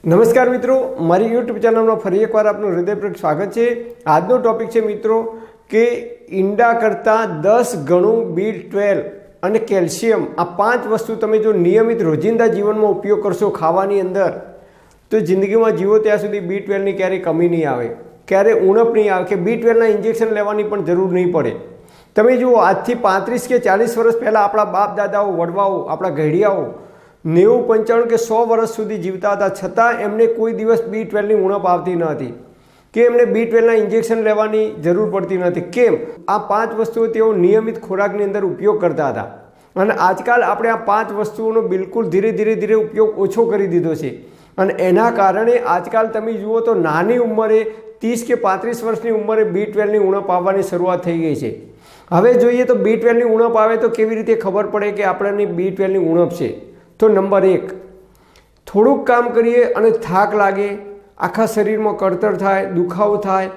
નમસ્કાર મિત્રો, મારી યુટ્યુબ ચેનલમાં ફરી એકવાર આપનું હૃદયપૂર્વક સ્વાગત છે। આજનો ટોપિક છે મિત્રો કે ઈંડા કરતાં 10 ગણું B12 અને કેલ્શિયમ આ 5 વસ્તુ તમે જો નિયમિત રોજિંદા જીવનમાં ઉપયોગ કરશો ખાવાની અંદર તો જિંદગીમાં જીવો ત્યાં સુધી B12ની ક્યારેય કમી નહીં આવે, ક્યારેય ઉણપ નહીં આવે કે B12ના ઇન્જેક્શન લેવાની પણ જરૂર નહીં પડે। તમે જુઓ, આજથી 35 કે 40 વર્ષ પહેલાં આપણા બાપ દાદાઓ, વડવાઓ, આપણા ઘડિયાઓ 90, 95 કે 100 વર્ષ સુધી જીવતા હતા, છતાં એમને કોઈ દિવસ B12ની ઉણપ આવતી ન હતી કે એમને B12ના ઇન્જેક્શન લેવાની જરૂર પડતી નથી। કેમ? આ 5 વસ્તુઓ તેઓ નિયમિત ખોરાકની અંદર ઉપયોગ કરતા હતા અને આજકાલ આપણે આ 5 વસ્તુઓનો બિલકુલ ધીરે ઉપયોગ ઓછો કરી દીધો છે અને એના કારણે આજકાલ તમે જુઓ તો નાની ઉંમરે 30 કે 35 વર્ષની ઉંમરે B12ની ઉણપ આવવાની શરૂઆત થઈ ગઈ છે। હવે જોઈએ તો B12ની ઉણપ આવે તો કેવી રીતે ખબર પડે કે આપણને B12ની ઉણપ છે? તો નંબર 1, થોડુંક કામ કરીએ અને થાક લાગે, આખા શરીરમાં કળતર થાય, દુખાવો થાય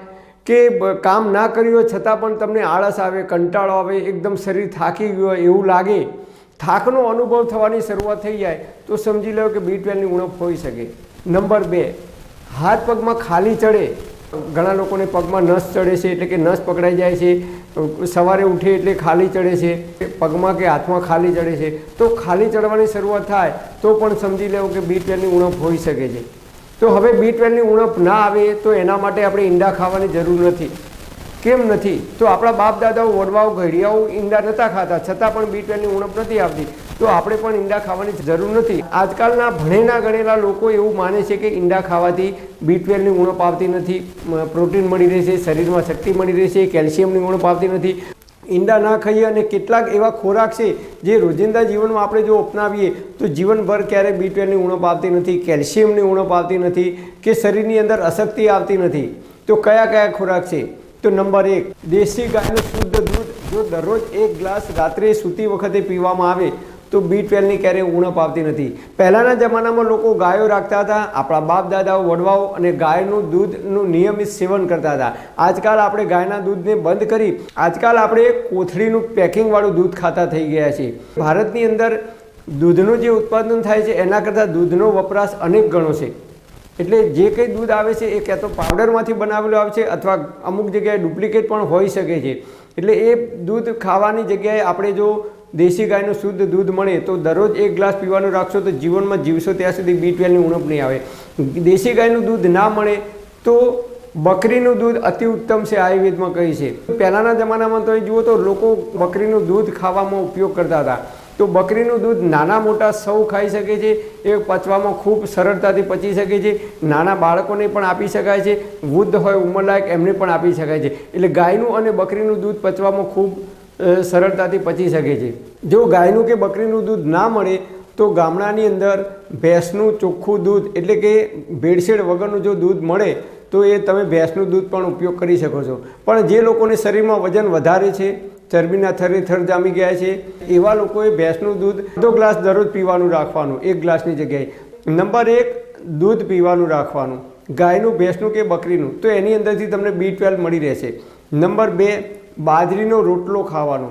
કે કામ ના કર્યું હોય છતાં પણ તમને આળસ આવે, કંટાળો આવે, એકદમ શરીર થાકી ગયું હોય એવું લાગે, થાકનો અનુભવ થવાની શરૂઆત થઈ જાય તો સમજી લો કે B12ની ઉણપ હોઈ શકે। નંબર 2, હાથ પગમાં ખાલી ચડે, ઘણા લોકોને પગમાં નસ ચડે છે એટલે કે નસ પકડાઈ જાય છે, સવારે ઉઠે એટલે ખાલી ચડે છે, પગમાં કે હાથમાં ખાલી ચડે છે, તો ખાલી ચડવાની શરૂઆત થાય તો પણ સમજી લેવું કે B12ની ઉણપ હોઈ શકે છે। તો હવે B12ની ઉણપ ના આવે તો એના માટે આપણે ઈંડા ખાવાની જરૂર નથી। કેમ નથી? તો આપણા બાપ દાદાઓ, વડવાઓ, ઘડિયાઓ ઈંડા નહોતા ખાતા છતાં પણ B12ની ઉણપ નથી આવતી, તો આપણે પણ ઈંડા ખાવાની જરૂર નથી। આજકાલના ભણેલા ગણેલા લોકો એવું માને છે કે ઈંડા ખાવાથી B12ની ઉણપ આવતી નથી, પ્રોટીન મળી રહેશે, શરીરમાં શક્તિ મળી રહેશે, કેલ્શિયમની ઉણપ આવતી નથી। ઈંડા ના ખાઈએ અને કેટલાક એવા ખોરાક છે જે રોજિંદા જીવનમાં આપણે જો અપનાવીએ તો જીવનભર ક્યારેય B12ની ઉણપ આવતી નથી, કેલ્શિયમની ઉણપ આવતી નથી કે શરીરની અંદર અશક્તિ આવતી નથી। તો કયા કયા ખોરાક છે? તો નંબર 1, દેશી ગાયનું શુદ્ધ દૂધ જો દરરોજ 1 ગ્લાસ રાત્રે સૂતી વખતે પીવામાં આવે તો B12ની ક્યારેય ઉણપ આવતી નથી। પહેલાંના જમાનામાં લોકો ગાયો રાખતા હતા, આપણા બાપ દાદાઓ, વડવાઓ અને ગાયનું દૂધનું નિયમિત સેવન કરતા હતા। આજકાલ આપણે ગાયના દૂધને બંધ કરી આજકાલ આપણે કોથળીનું પેકિંગવાળું દૂધ ખાતા થઈ ગયા છીએ। ભારતની અંદર દૂધનું જે ઉત્પાદન થાય છે એના કરતાં દૂધનો વપરાશ અનેક ગણો છે, એટલે જે કંઈ દૂધ આવે છે એ ક્યાં તો પાવડરમાંથી બનાવેલું આવે છે અથવા અમુક જગ્યાએ ડુપ્લિકેટ પણ હોઈ શકે છે। એટલે એ દૂધ ખાવાની જગ્યાએ આપણે જો દેશી ગાયનું શુદ્ધ દૂધ મળે તો દરરોજ 1 ગ્લાસ પીવાનું રાખશો તો જીવનમાં જીવશો ત્યાં સુધી B12ની ઉણપ નહીં આવે। દેશી ગાયનું દૂધ ના મળે તો બકરીનું દૂધ અતિ ઉત્તમ છે, આયુર્વેદમાં કહે છે। પહેલાંના જમાનામાં તો જુઓ તો લોકો બકરીનું દૂધ ખાવામાં ઉપયોગ કરતા હતા, તો બકરીનું દૂધ નાના મોટા સૌ ખાઈ શકે છે, એ પચવામાં ખૂબ સરળતાથી પચી શકે છે, નાના બાળકોને પણ આપી શકાય છે, વૃદ્ધ હોય ઉંમરલાયક એમને પણ આપી શકાય છે। એટલે ગાયનું અને બકરીનું દૂધ પચવામાં ખૂબ સરળતાથી પચી શકે છે। જો ગાયનું કે બકરીનું દૂધ ના મળે તો ગામડાની અંદર ભેંસનું ચોખ્ખું દૂધ એટલે કે ભેળસેળ વગરનું જો દૂધ મળે તો એ તમે ભેંસનું દૂધ પણ ઉપયોગ કરી શકો છો। પણ જે લોકોને શરીરમાં વજન વધારે છે, ચરબીના થર જામી ગયા છે, એવા લોકોએ ભેંસનું દૂધ 2 ગ્લાસ દરરોજ પીવાનું રાખવાનું 1 ગ્લાસની જગ્યાએ। નંબર 1, દૂધ પીવાનું રાખવાનું, ગાયનું, ભેંસનું કે બકરીનું, તો એની અંદરથી તમને B12 મળી રહેશે। નંબર 2, બાજરીનો રોટલો ખાવાનો।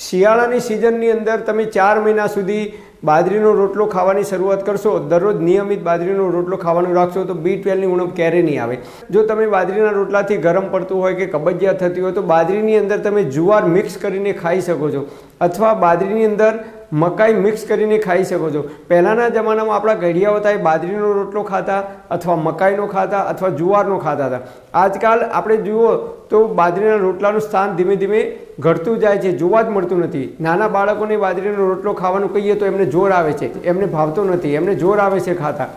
શિયાળાની સિઝનની અંદર તમે 4 મહિના સુધી બાજરીનો રોટલો ખાવાની શરૂઆત કરશો, દરરોજ નિયમિત બાજરીનો રોટલો ખાવાનું રાખશો તો B12ની ઉણપ ક્યારેય નહીં આવે। જો તમે બાજરીના રોટલાથી ગરમ પડતું હોય કે કબજિયાત થતી હોય તો બાજરીની અંદર તમે જુવાર મિક્સ કરીને ખાઈ શકો છો અથવા બાજરીની અંદર મકાઈ મિક્સ કરીને ખાઈ શકો છો। પહેલાંના જમાનામાં આપણા ઘડિયાઓ હતા એ બાજરીનો રોટલો ખાતા અથવા મકાઈનો ખાતા અથવા જુવારનો ખાતા હતા। આજકાલ આપણે જુઓ તો બાજરીના રોટલાનું સ્થાન ધીમે ધીમે ઘટતું જાય છે, જોવા જ મળતું નથી। નાના બાળકોને બાજરીનો રોટલો ખાવાનું કહીએ તો એમને જોર આવે છે, એમને ભાવતો નથી, એમને જોર આવે છે ખાતા।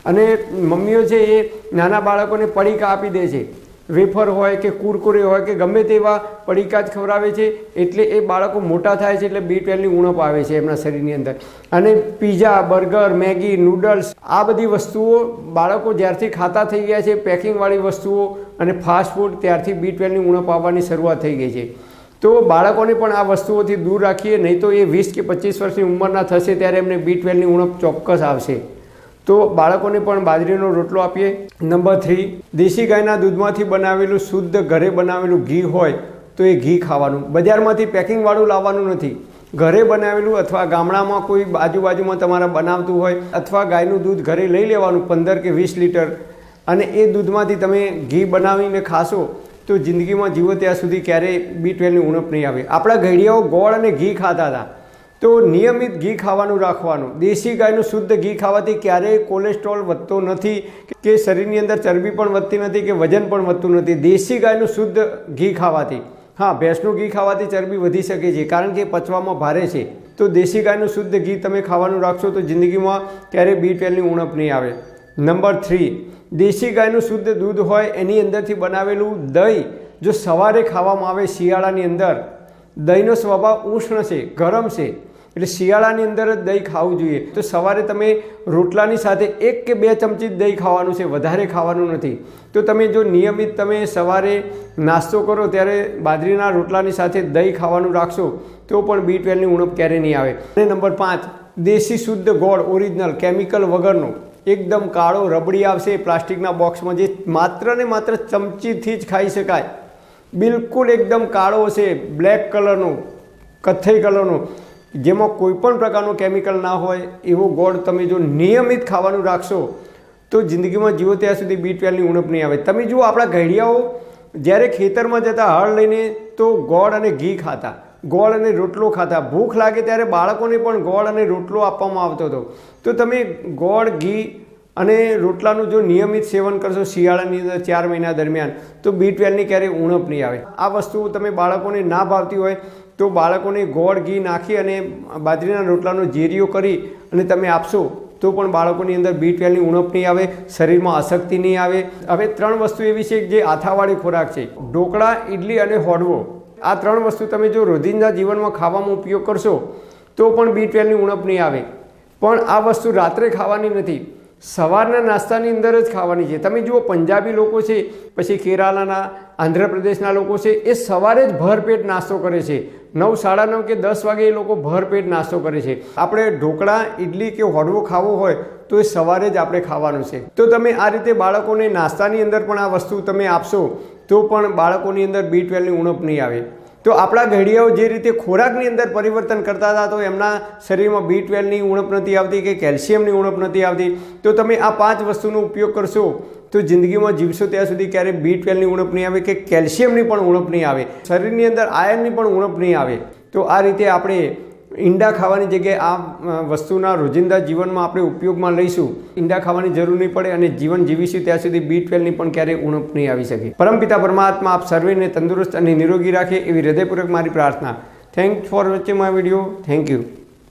અને મમ્મીઓ છે એ નાના બાળકોને પડીકા આપી દે છે, વેફર હોય કે કુરકુરે હોય કે ગમે તેવા પડીકા જ ખવડાવે છે, એટલે એ બાળકો મોટા થાય છે એટલે B12ની ઉણપ આવે છે એમના શરીરની અંદર। અને પીઝા, બર્ગર, મેગી, નૂડલ્સ આ બધી વસ્તુઓ બાળકો જ્યારથી ખાતા થઈ ગયા છે, પેકિંગવાળી વસ્તુઓ અને ફાસ્ટ ફૂડ, ત્યારથી B12ની ઉણપ આવવાની શરૂઆત થઈ ગઈ છે। તો બાળકોને પણ આ વસ્તુઓથી દૂર રાખીએ, નહીં તો એ 20 કે 25 વર્ષની ઉંમરના થશે ત્યારે એમને B12ની ઉણપ ચોક્કસ આવશે। તો બાળકોને પણ બાજરીનો રોટલો આપીએ। નંબર 3, દેશી ગાયના દૂધમાંથી બનાવેલું શુદ્ધ ઘરે બનાવેલું ઘી હોય તો એ ઘી ખાવાનું, બજારમાંથી પેકિંગવાળું લાવવાનું નથી। ઘરે બનાવેલું અથવા ગામડામાં કોઈ આજુબાજુમાં તમારા બનાવતું હોય અથવા ગાયનું દૂધ ઘરે લઈ લેવાનું 15 કે 20 લીટર અને એ દૂધમાંથી તમે ઘી બનાવીને ખાશો તો જિંદગીમાં જીવો ત્યાં સુધી ક્યારેય B12ની ઉણપ નહીં આવે. આપણા ઘડિયાઓ ગોળ અને ઘી ખાતા હતા, તો નિયમિત ઘી ખાવાનું રાખવાનું. દેશી ગાયનું શુદ્ધ ઘી ખાવાથી ક્યારેય કોલેસ્ટ્રોલ વધતો નથી કે શરીરની અંદર ચરબી પણ વધતી નથી કે વજન પણ વધતું નથી. દેશી ગાયનું શુદ્ધ ઘી ખાવાથી. હા, ભેંસનું ઘી ખાવાથી ચરબી વધી શકે છે કારણ કે પચવામાં ભારે છે. તો દેશી ગાયનું શુદ્ધ ઘી તમે ખાવાનું રાખશો તો જિંદગીમાં ક્યારેય B12ની ઉણપ નહીં આવે. નંબર 3, દેશી ગાયનું શુદ્ધ દૂધ હોય એની અંદરથી બનાવેલું દહીં જો સવારે ખાવામાં આવે શિયાળાની અંદર. દહીંનો સ્વભાવ ઉષ્ણ છે, ગરમ છે, એટલે શિયાળાની અંદર જ દહીં ખાવું જોઈએ. તો સવારે તમે રોટલાની સાથે 1 કે 2 ચમચી જ દહીં ખાવાનું છે, વધારે ખાવાનું નથી. તો તમે જો નિયમિત તમે સવારે નાસ્તો કરો ત્યારે બાજરીના રોટલાની સાથે દહીં ખાવાનું રાખશો તો પણ B12ની ઉણપ ક્યારેય નહીં આવે. અને નંબર 5, દેશી શુદ્ધ ગોળ ઓરિજિનલ કેમિકલ વગરનો એકદમ કાળો રબડી આવશે પ્લાસ્ટિકના બોક્સમાં, જે માત્ર ને માત્ર ચમચીથી જ ખાઈ શકાય. બિલકુલ એકદમ કાળો હશે, બ્લેક કલરનો, કથ્થઈ કલરનો, જેમાં કોઈ પણ પ્રકારનો કેમિકલ ના હોય એવો ગોળ તમે જો નિયમિત ખાવાનું રાખશો તો જિંદગીમાં જીવો ત્યાં સુધી B12ની ઉણપ નહીં આવે. તમે જુઓ આપણા ઘડિયાઓ જ્યારે ખેતરમાં જતા હળ લઈને તો ગોળ અને ઘી ખાતા, ગોળ અને રોટલો ખાતા. ભૂખ લાગે ત્યારે બાળકોને પણ ગોળ અને રોટલો આપવામાં આવતો હતો. તો તમે ગોળ, ઘી અને રોટલાનું જો નિયમિત સેવન કરશો શિયાળાની અંદર 4 મહિના દરમિયાન તો B12ની ક્યારેય ઉણપ નહીં આવે. આ વસ્તુ તમે બાળકોને ના ભાવતી હોય તો બાળકોને ગોળ, ઘી નાખી અને બાજરીના રોટલાનો જેરીઓ કરી અને તમે આપશો તો પણ બાળકોની અંદર B12ની ઉણપ નહીં આવે, શરીરમાં અશક્તિ નહીં આવે. હવે 3 વસ્તુ એવી છે જે આથાવાળી ખોરાક છે: ઢોકળા, ઇડલી અને હોડવો. આ 3 વસ્તુ તમે જો રોજિંદા જીવનમાં ખાવામાં ઉપયોગ કરશો તો પણ B12ની ઉણપ નહીં આવે. પણ આ વસ્તુ રાત્રે ખાવાની નથી, સવારના નાસ્તાની અંદર જ ખાવાની છે. તમે જુઓ પંજાબી લોકો છે, પછી કેરાલાના, આંધ્રપ્રદેશના લોકો છે, એ સવારે જ ભરપેટ નાસ્તો કરે છે. 9, 9:30 કે 10 વાગે એ લોકો ભરપેટ નાસ્તો કરે છે. આપણે ઢોકળા, ઇડલી કે હોડવો ખાવો હોય તો એ સવારે જ આપણે ખાવાનું છે. તો તમે આ રીતે બાળકોને નાસ્તાની અંદર પણ આ વસ્તુ તમે આપશો તો પણ બાળકોની અંદર B12ની ઉણપ નહીં આવે. તો આપણા ઘડિયાઓ જે રીતે ખોરાકની અંદર પરિવર્તન કરતા હતા તો એમના શરીરમાં B12ની ઉણપ નથી આવતી કે કેલ્શિયમની ઉણપ નથી આવતી. તો તમે આ 5 વસ્તુનો ઉપયોગ કરશો તો જિંદગીમાં જીવશો ત્યાં સુધી ક્યારેય B12ની ઉણપ નહીં આવે કે કેલ્શિયમની પણ ઉણપ નહીં આવે, શરીરની અંદર આયર્નની પણ ઉણપ નહીં આવે. તો આ રીતે આપણે ઈંડા ખાવાની જગ્યાએ આ વસ્તુના રોજિંદા જીવનમાં આપણે ઉપયોગમાં લઈશું. ઈંડા ખાવાની જરૂર નહીં પડે અને જીવન જીવીશું ત્યાં સુધી B12ની પણ ક્યારેય ઉણપ નહીં આવી શકે. પરમપિતા પરમાત્મા આપ સર્વેને તંદુરસ્ત અને નિરોગી રાખે એવી હૃદયપૂર્વક મારી પ્રાર્થના. Thanks for watching my video. Thank you.